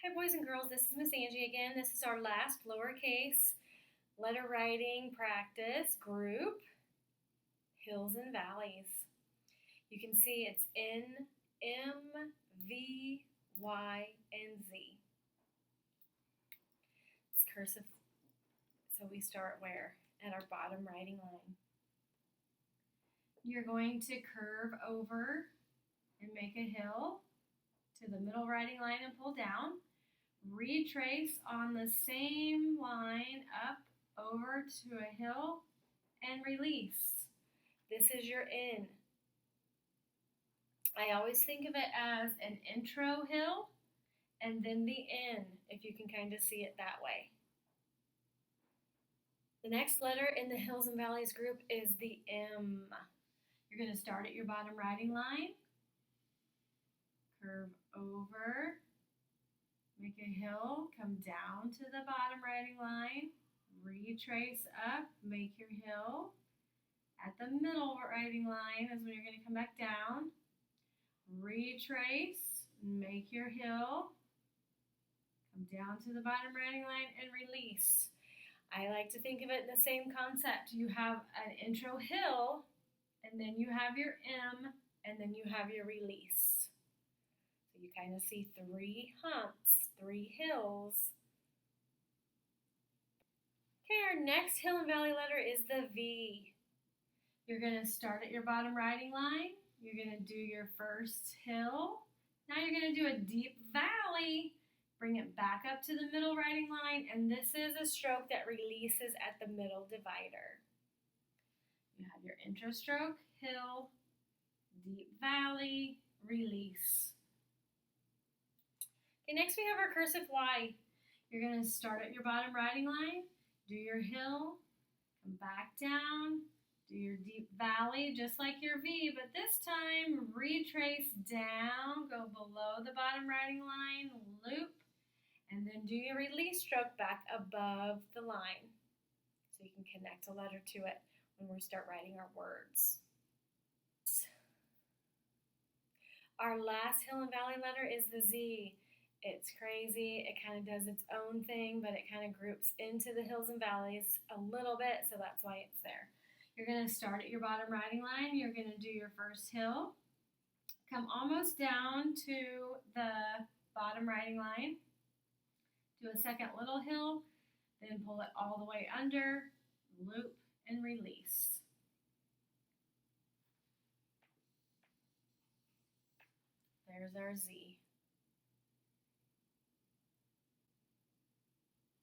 Hi boys and girls, this is Miss Angie again. This is our last lowercase letter writing practice group, Hills and Valleys. You can see it's N, M, V, Y, and Z. It's cursive, so we start where? At our bottom writing line. You're going to curve over and make a hill to the middle writing line and pull down. Retrace on the same line up over to a hill and release. This is your N. I always think of it as an intro hill and then the N, if you can kind of see it that way. The next letter in the Hills and Valleys group is the M. You're going to start at your bottom writing line, curve over, make a hill, come down to the bottom writing line, retrace up, make your hill. At the middle writing line is when you're going to come back down, retrace, make your hill, come down to the bottom writing line and release. I like to think of it in the same concept. You have an intro hill, and then you have your M, and then you have your release. So you kind of see three humps, three hills. Okay, our next hill and valley letter is the V. You're going to start at your bottom writing line. You're going to do your first hill. Now you're going to do a deep valley. Bring it back up to the middle writing line, and this is a stroke that releases at the middle divider. You have your intro stroke, hill, deep valley, release. Okay, next we have our cursive Y. You're going to start at your bottom writing line, do your hill, come back down, do your deep valley just like your V, but this time retrace down, go below the bottom writing line, loop, and then do your release stroke back above the line so you can connect a letter to it when we start writing our words. Our last hill and valley letter is the Z. It's crazy. It kind of does its own thing, but it kind of groups into the hills and valleys a little bit, so that's why it's there. You're going to start at your bottom writing line. You're going to do your first hill. Come almost down to the bottom writing line. Do a second little hill, then pull it all the way under, loop, and release. There's our Z.